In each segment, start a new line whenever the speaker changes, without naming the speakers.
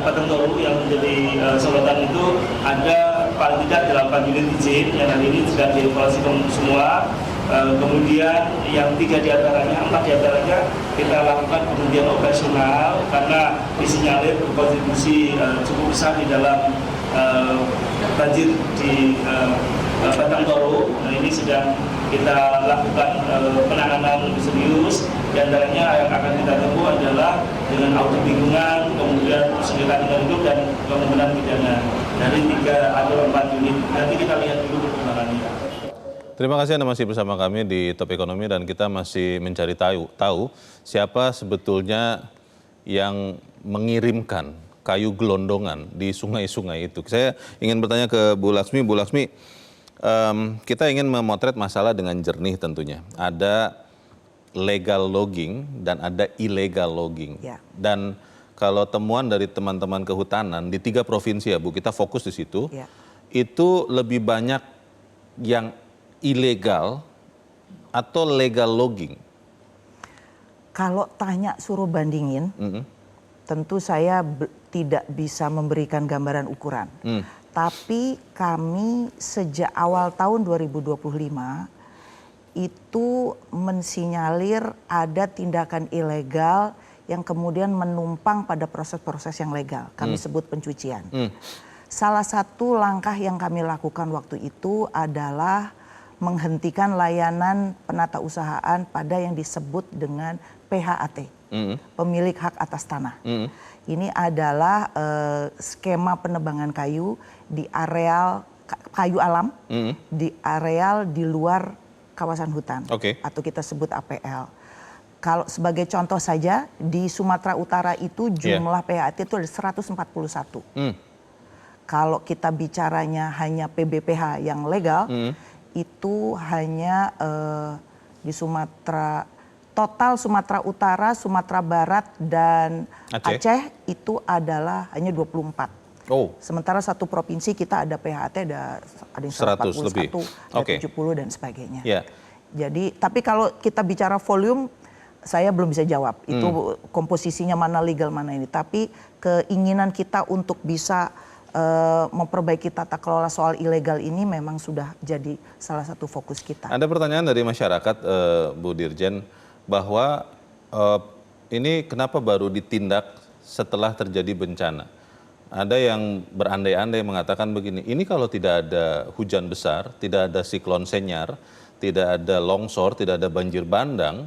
Batang Toru yang menjadi sorotan itu ada paling tidak 8 unit izin yang hari ini sudah dievaluasi semua. Kemudian yang 4 diantaranya kita lakukan penghentian operasional karena disinyalir berkontribusi cukup besar di dalam banjir di Batang Toru. Nah, ini sedang kita lakukan penanganan serius. Di antaranya yang akan kita tempuh adalah dengan audit lingkungan, kemudian sengketa lingkungan hidup dan pembenahan pidana dari 3 atau 4 unit. Nanti kita lihat dulu perkembangannya.
Terima kasih Anda masih bersama kami di Top Ekonomi dan kita masih mencari tahu siapa sebetulnya yang mengirimkan kayu gelondongan di sungai-sungai itu. Saya ingin bertanya ke Bu Laksmi. Bu Laksmi, kita ingin memotret masalah dengan jernih tentunya. Ada legal logging dan ada illegal logging.
Ya.
Dan kalau temuan dari teman-teman kehutanan di 3 provinsi ya Bu, kita fokus di situ.
Ya.
Itu lebih banyak yang ilegal atau legal logging?
Kalau tanya suruh bandingin, tentu saya tidak bisa memberikan gambaran ukuran. Tapi kami sejak awal tahun 2025 itu mensinyalir ada tindakan ilegal yang kemudian menumpang pada proses-proses yang legal. Kami sebut pencucian. Salah satu langkah yang kami lakukan waktu itu adalah menghentikan layanan penatausahaan pada yang disebut dengan PHAT, pemilik hak atas tanah. Ini adalah skema penebangan kayu di areal kayu alam, di areal di luar kawasan hutan, atau kita sebut APL. Kalau sebagai contoh saja, di Sumatera Utara itu jumlah PHAT itu ada 141. Kalau kita bicaranya hanya PBPH yang legal, itu hanya di Sumatera, total Sumatera Utara, Sumatera Barat, dan Aceh itu adalah hanya 24. Sementara satu provinsi kita ada PHT ada yang 141, lebih. Ada 70 dan sebagainya. Jadi, tapi kalau kita bicara volume, saya belum bisa jawab. Itu komposisinya mana legal mana ini. Tapi keinginan kita untuk bisa memperbaiki tata kelola soal ilegal ini memang sudah jadi salah satu fokus kita.
Ada pertanyaan dari masyarakat, Bu Dirjen, bahwa ini kenapa baru ditindak setelah terjadi bencana? Ada yang berandai-andai mengatakan begini, ini kalau tidak ada hujan besar, tidak ada siklon Senyar, tidak ada longsor, tidak ada banjir bandang,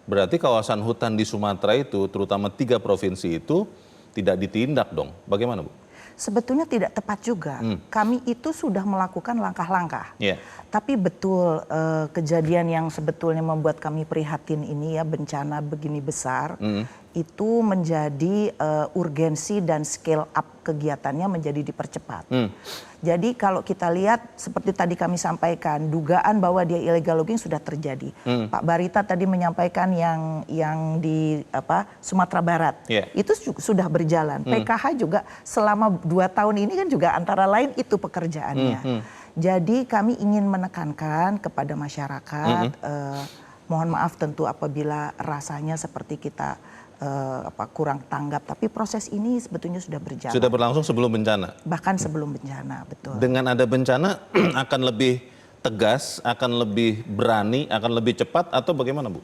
berarti kawasan hutan di Sumatera itu, terutama 3 provinsi itu, tidak ditindak dong. Bagaimana, Bu?
Sebetulnya tidak tepat juga. Kami itu sudah melakukan langkah-langkah. Tapi betul kejadian yang sebetulnya membuat kami prihatin ini ya, bencana begini besar, itu menjadi urgensi dan scale up kegiatannya menjadi dipercepat. Jadi kalau kita lihat seperti tadi kami sampaikan, dugaan bahwa dia illegal logging sudah terjadi. Pak Barita tadi menyampaikan yang di Sumatera Barat, itu sudah berjalan. PKH juga selama 2 tahun ini kan juga antara lain itu pekerjaannya. Jadi kami ingin menekankan kepada masyarakat, mohon maaf tentu apabila rasanya seperti kita kurang tanggap, tapi proses ini sebetulnya sudah berjalan. Sudah
berlangsung sebelum bencana?
Bahkan sebelum bencana, betul.
Dengan ada bencana akan lebih tegas, akan lebih berani, akan lebih cepat atau bagaimana, Bu?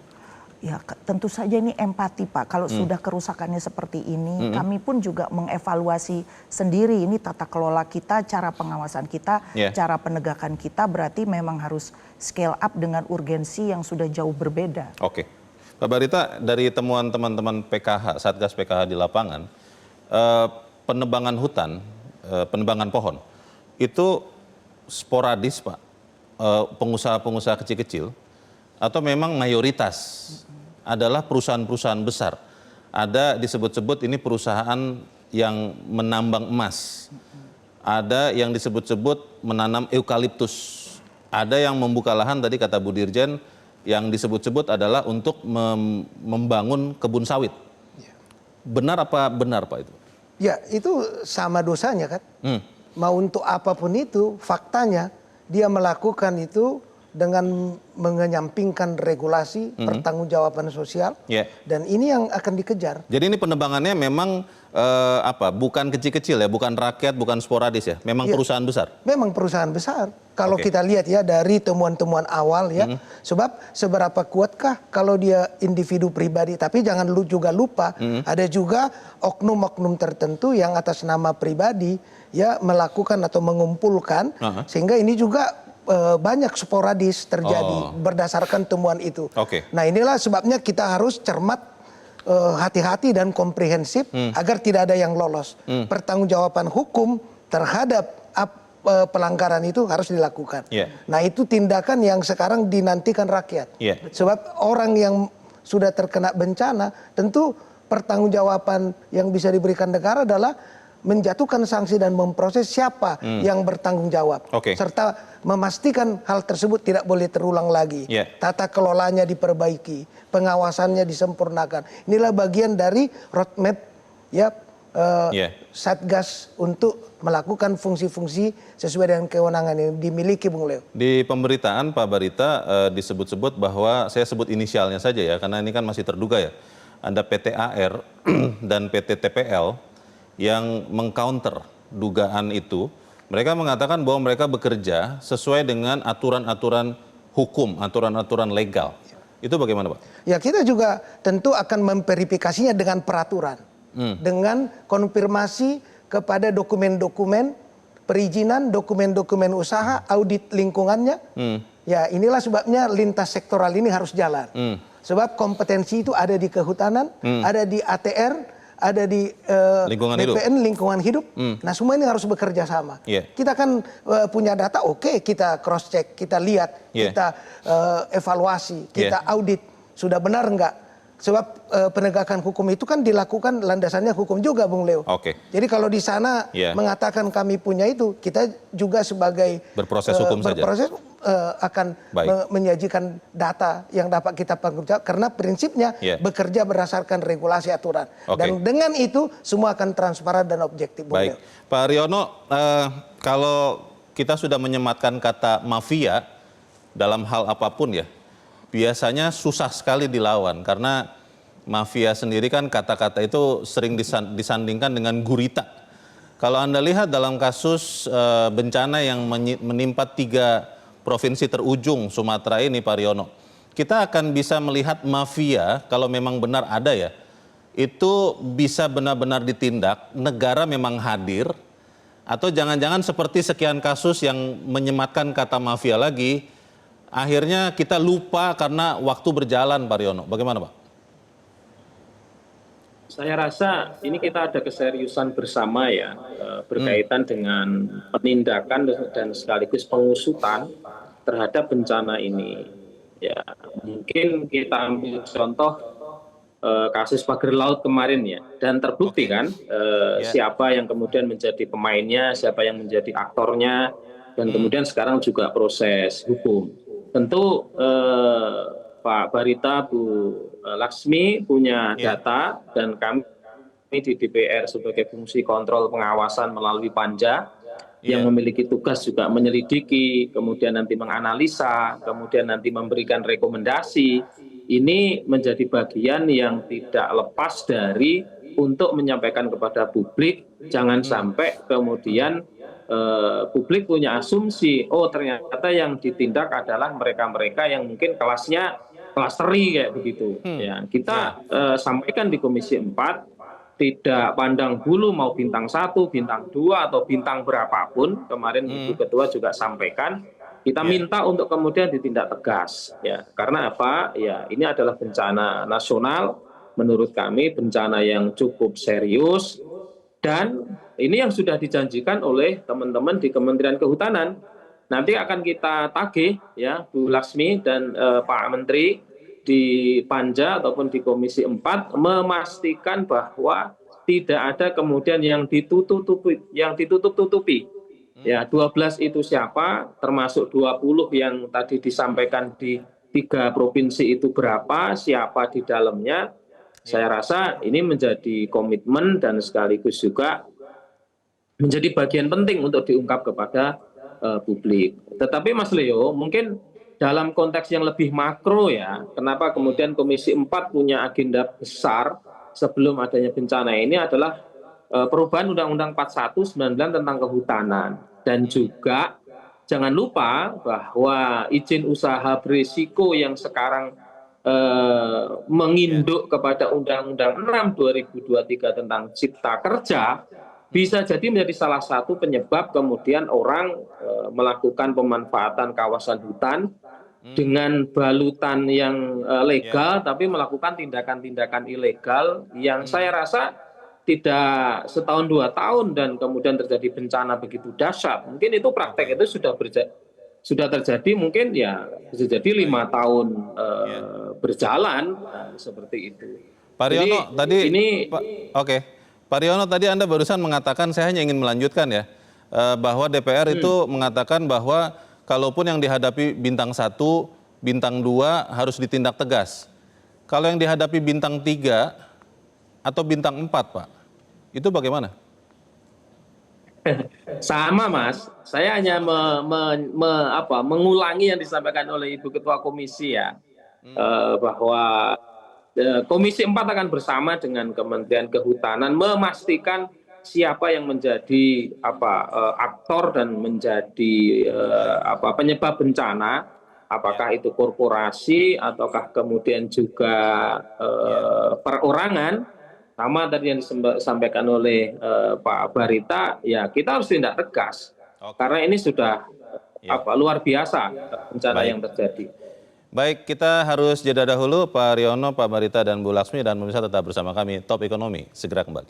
Ya tentu saja ini empati, Pak. Kalau sudah kerusakannya seperti ini, kami pun juga mengevaluasi sendiri ini tata kelola kita, cara pengawasan kita, cara penegakan kita, berarti memang harus scale up dengan urgensi yang sudah jauh berbeda.
Pak Barita, dari temuan teman-teman PKH, Satgas PKH di lapangan, penebangan hutan, penebangan pohon, itu sporadis, Pak, pengusaha-pengusaha kecil-kecil, atau memang mayoritas adalah perusahaan-perusahaan besar? Ada disebut-sebut ini perusahaan yang menambang emas, ada yang disebut-sebut menanam eukaliptus, ada yang membuka lahan, tadi kata Bu Dirjen, yang disebut-sebut adalah untuk membangun kebun sawit. Benar apa benar, Pak, itu?
Ya, itu sama dosanya kan. Mau untuk apapun itu, faktanya dia melakukan itu dengan menyampingkan regulasi, pertanggungjawaban sosial,
Ya.
dan ini yang akan dikejar.
Jadi ini penebangannya memang bukan kecil-kecil ya, bukan rakyat, bukan sporadis ya, memang perusahaan besar.
Memang perusahaan besar. Kalau
Oke.
kita lihat ya dari temuan-temuan awal ya, sebab seberapa kuatkah kalau dia individu pribadi, tapi jangan juga lupa ada juga oknum-oknum tertentu yang atas nama pribadi ya melakukan atau mengumpulkan, sehingga ini juga banyak sporadis terjadi berdasarkan temuan itu.
Oke.
Nah inilah sebabnya kita harus cermat, hati-hati dan komprehensif agar tidak ada yang lolos. Pertanggungjawaban hukum terhadap pelanggaran itu harus dilakukan.
Yeah.
Nah itu tindakan yang sekarang dinantikan rakyat.
Yeah.
Sebab orang yang sudah terkena bencana tentu pertanggungjawaban yang bisa diberikan negara adalah menjatuhkan sanksi dan memproses siapa yang bertanggung jawab.
Oke.
Serta memastikan hal tersebut tidak boleh terulang lagi.
Yeah.
Tata kelolanya diperbaiki, pengawasannya disempurnakan. Inilah bagian dari roadmap ya Satgas untuk melakukan fungsi-fungsi sesuai dengan kewenangan yang dimiliki Bung Leo.
Di pemberitaan Pak Barita disebut-sebut bahwa, saya sebut inisialnya saja ya, karena ini kan masih terduga ya, ada PT AR dan PT TPL yang mengcounter dugaan itu. Mereka mengatakan bahwa mereka bekerja sesuai dengan aturan-aturan hukum, aturan-aturan legal. Itu bagaimana Pak?
Ya kita juga tentu akan memverifikasinya dengan peraturan. Dengan konfirmasi kepada dokumen-dokumen perizinan, dokumen-dokumen usaha, audit lingkungannya. Ya inilah sebabnya lintas sektoral ini harus jalan. Sebab kompetensi itu ada di kehutanan, ada di ATR, ada di
Lingkungan
BPN, lingkungan hidup. Nah semua ini harus bekerja sama.
Yeah.
Kita kan punya data, oke, kita cross check, kita lihat, kita evaluasi, kita audit, sudah benar enggak? Sebab penegakan hukum itu kan dilakukan landasannya hukum juga Bung Leo.
Oke.
Jadi kalau di sana mengatakan kami punya itu, kita juga sebagai
berproses hukum
berproses akan menyajikan data yang dapat kita pertanggungjawab karena prinsipnya bekerja berdasarkan regulasi aturan. Dan dengan itu semua akan transparan dan objektif.
Baik, Pak Haryono, kalau kita sudah menyematkan kata mafia dalam hal apapun ya, biasanya susah sekali dilawan karena mafia sendiri kan kata-kata itu sering disandingkan dengan gurita. Kalau Anda lihat dalam kasus bencana yang menimpa 3 provinsi terujung Sumatera ini Pak Haryono, kita akan bisa melihat mafia kalau memang benar ada ya, itu bisa benar-benar ditindak, negara memang hadir, atau jangan-jangan seperti sekian kasus yang menyematkan kata mafia lagi, akhirnya kita lupa karena waktu berjalan Pak Haryono. Bagaimana Pak?
Saya rasa ini kita ada keseriusan bersama ya berkaitan dengan penindakan dan sekaligus pengusutan terhadap bencana ini. Ya, mungkin kita ambil contoh kasus pagar laut kemarin ya, dan terbukti kan siapa yang kemudian menjadi pemainnya, siapa yang menjadi aktornya, dan kemudian sekarang juga proses hukum. Tentu Pak Barita, Bu Laksmi punya data dan kami di DPR sebagai fungsi kontrol pengawasan melalui Panja yang memiliki tugas juga menyelidiki, kemudian nanti menganalisa, kemudian nanti memberikan rekomendasi. Ini menjadi bagian yang tidak lepas dari untuk menyampaikan kepada publik, jangan sampai kemudian publik punya asumsi, oh ternyata yang ditindak adalah mereka-mereka yang mungkin kelasnya kelas teri kayak begitu. Ya, kita sampaikan di Komisi 4, tidak pandang bulu mau bintang 1, bintang 2 atau bintang berapapun. Kemarin Ibu Ketua juga sampaikan, kita minta untuk kemudian ditindak tegas. Ya, karena apa? Ya, ini adalah bencana nasional. Menurut kami bencana yang cukup serius. Dan ini yang sudah dijanjikan oleh teman-teman di Kementerian Kehutanan. Nanti akan kita tagih ya Bu Laksmi dan Pak Menteri di Panja ataupun di Komisi 4 memastikan bahwa tidak ada kemudian yang ditutup-tutupi. Ya, 12 itu siapa, termasuk 20 yang tadi disampaikan di 3 provinsi itu berapa, siapa di dalamnya. Saya rasa ini menjadi komitmen dan sekaligus juga menjadi bagian penting untuk diungkap kepada publik. Tetapi Mas Leo, mungkin dalam konteks yang lebih makro ya, kenapa kemudian Komisi 4 punya agenda besar sebelum adanya bencana ini adalah perubahan Undang-Undang 41/99 tentang kehutanan. Dan juga jangan lupa bahwa izin usaha berisiko yang sekarang menginduk kepada Undang-Undang 6 2023 tentang Cipta Kerja bisa jadi menjadi salah satu penyebab kemudian orang melakukan pemanfaatan kawasan hutan dengan balutan yang legal, tapi melakukan tindakan-tindakan ilegal yang saya rasa tidak setahun 2 tahun dan kemudian terjadi bencana begitu dahsyat. Mungkin itu praktek itu sudah terjadi, mungkin ya bisa jadi 5 tahun berjalan seperti itu.
Pak Riono tadi,
Oke.
Pak Riono tadi Anda barusan mengatakan, saya hanya ingin melanjutkan ya, bahwa DPR itu mengatakan bahwa kalaupun yang dihadapi bintang 1, bintang 2 harus ditindak tegas. Kalau yang dihadapi bintang 3 atau bintang 4, Pak, itu bagaimana?
Sama Mas, saya hanya mengulangi yang disampaikan oleh Ibu Ketua Komisi ya, bahwa Komisi 4 akan bersama dengan Kementerian Kehutanan memastikan siapa yang menjadi aktor dan menjadi penyebab bencana, apakah itu korporasi ataukah kemudian juga perorangan. Sama tadi yang disampaikan oleh Pak Barita, ya kita harus tindak tegas karena ini sudah luar biasa bencana yang terjadi.
Baik, kita harus jeda dahulu, Pak Riono, Pak Barita, dan Bu Laksmi, dan pemirsa tetap bersama kami. Top Ekonomi segera kembali.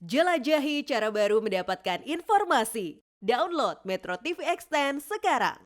Jelajahi cara baru mendapatkan informasi. Download Metro TV Extend sekarang.